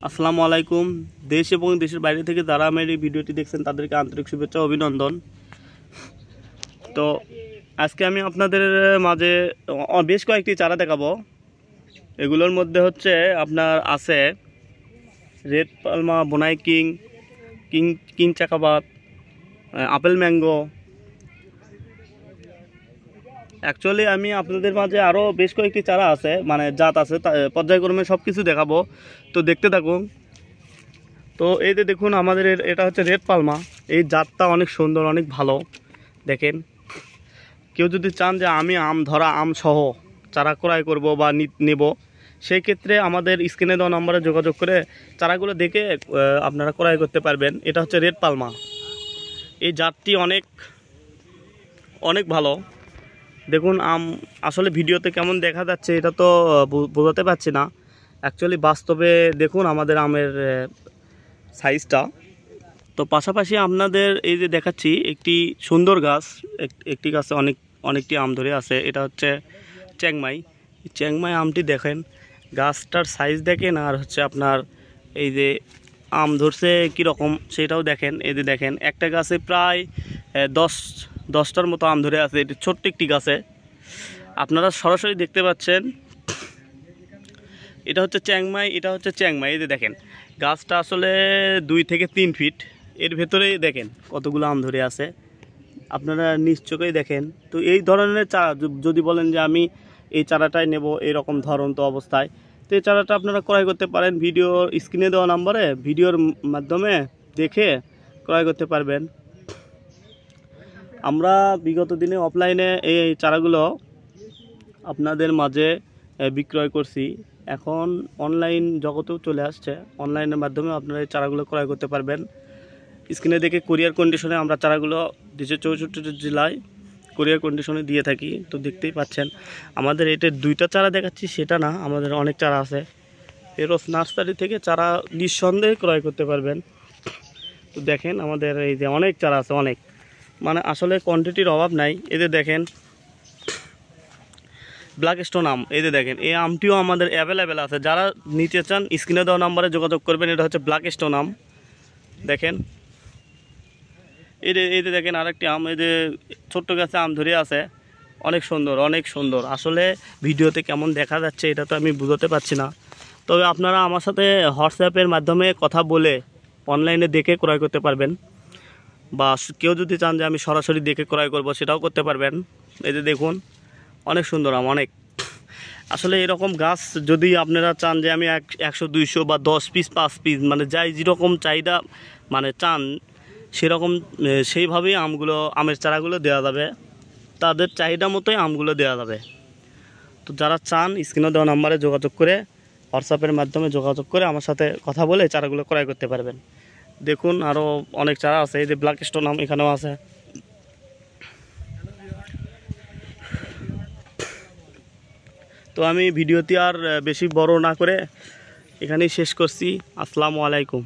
আসসালামু আলাইকুম। দেশ এবং দেশের বাইরে থেকে যারা আমার এই ভিডিওটি দেখছেন তাদেরকে আন্তরিক শুভেচ্ছা অভিনন্দন। তো আজকে আমি আপনাদের মাঝে বেশ কয়েকটি চারা দেখাবো। এগুলোর মধ্যে হচ্ছে আপনার আছে রেড পালমা, বোনাই কিং, কিং কিং চাকাবাত, আপেল ম্যাঙ্গো। অ্যাকচুয়ালি আমি আপনাদের মাঝে আরও বেশ কয়েকটি চারা আছে, মানে জাত আছে, পর্যায়ক্রমে সব কিছু দেখাবো। তো দেখতে থাকুন। তো এই যে দেখুন আমাদের এটা হচ্ছে রেড পালমা। এই জাতটা অনেক সুন্দর, অনেক ভালো। দেখেন, কেউ যদি চান যে আমি আম সহ চারা ক্রয় করব বা নেব, সেই ক্ষেত্রে আমাদের স্ক্রিনে দেওয়া নম্বরে যোগাযোগ করে চারাগুলো দেখে আপনারা ক্রয় করতে পারবেন। এটা হচ্ছে রেড পালমা। এই জাতটি অনেক অনেক ভালো। দেখুন আম আসলে ভিডিওতে কেমন দেখা যাচ্ছে এটা তো বোঝাতে পারছি না। অ্যাকচুয়ালি বাস্তবে দেখুন আমাদের আমের সাইজটা। তো পাশাপাশি আপনাদের এই যে দেখাচ্ছি একটি সুন্দর গাছ, একটি গাছে অনেকটি আম ধরে আছে। এটা হচ্ছে চ্যাংমাই আমটি দেখেন, গাছটার সাইজ দেখেন, আর হচ্ছে আপনার এই যে আম ধরছে কীরকম সেটাও দেখেন। এই যে দেখেন একটা গাছে প্রায় 10টার মতো আম ধরে আছে। এটি ছোট্ট একটি গাছে, আপনারা সরাসরি দেখতে পাচ্ছেন। এটা হচ্ছে চ্যাংমাই। এই যে দেখেন গাছটা আসলে 2 থেকে 3 ফিট, এর ভেতরেই দেখেন কতগুলো আম ধরে আছে, আপনারা নিশ্চয়ই দেখেন। তো এই ধরনের চারা যদি বলেন যে আমি এই চারাটাই নেব এরকম ধরন্ত অবস্থায়, তো এই চারাটা আপনারা ক্রয় করতে পারেন। ভিডিওর স্ক্রিনে দেওয়া নাম্বারে ভিডিওর মাধ্যমে দেখে ক্রয় করতে পারবেন। আমরা বিগত দিনে অফলাইনে এই চারাগুলো আপনাদের মাঝে বিক্রয় করছি। এখন অনলাইন জগতেও চলে আসছে, অনলাইনের মাধ্যমে আপনারা এই চারাগুলো ক্রয় করতে পারবেন। স্ক্রিনে দেখে কুরিয়ার কন্ডিশনে আমরা চারাগুলো দেশের 64টি জেলায় কুরিয়ার কন্ডিশনে দিয়ে থাকি। তো দেখতেই পাচ্ছেন আমাদের এটা 2টা চারা দেখাচ্ছি সেটা না, আমাদের অনেক চারা আছে। এরোস নার্সারি থেকে চারা নিঃসন্দেহে ক্রয় করতে পারবেন। তো দেখেন আমাদের এই যে অনেক চারা আছে, অনেক, মানে আসলে কোয়ান্টিটির অভাব নাই। এদের দেখেন ব্ল্যাক স্টোন আম, এই যে দেখেন এই আমটিও আমাদের অ্যাভেলেবেল আছে। যারা নিতে চান স্ক্রিনে দেওয়া নাম্বারে যোগাযোগ করবেন। এটা হচ্ছে ব্ল্যাক স্টোন আম। দেখেন এই যে দেখেন আরেকটি আম, এই যে ছোট্ট গাছে আম ধরে আছে, অনেক সুন্দর। আসলে ভিডিওতে কেমন দেখা যাচ্ছে এটা তো আমি বুঝতে পারছি না। তবে আপনারা আমার সাথে হোয়াটসঅ্যাপের মাধ্যমে কথা বলে অনলাইনে দেখে ক্রয় করতে পারবেন, বা কেউ যদি চান যে আমি সরাসরি দেখে ক্রয় করব সেটাও করতে পারবেন। এই যে দেখুন অনেক সুন্দর আম, অনেক। আসলে এরকম গাছ যদি আপনারা চান যে আমি 100, 200 বা 10 পিস 5 পিস, মানে যাই যেরকম চাহিদা মানে চান সেরকম সেইভাবেই আমের চারাগুলো দেওয়া যাবে, তাদের চাহিদা মতোই আমগুলো দেওয়া যাবে। তো যারা চান স্ক্রিনে দেওয়া নাম্বারে যোগাযোগ করে, হোয়াটসঅ্যাপের মাধ্যমে যোগাযোগ করে আমার সাথে কথা বলে চারাগুলো ক্রয় করতে পারবেন। দেখুন আরও অনেক চারা আছে, এই যে ব্ল্যাক স্টোন আম এখানেও আছে। তো আমি ভিডিওটি আর বেশি বড় না করে এখানেই শেষ করছি। আসসালামু আলাইকুম।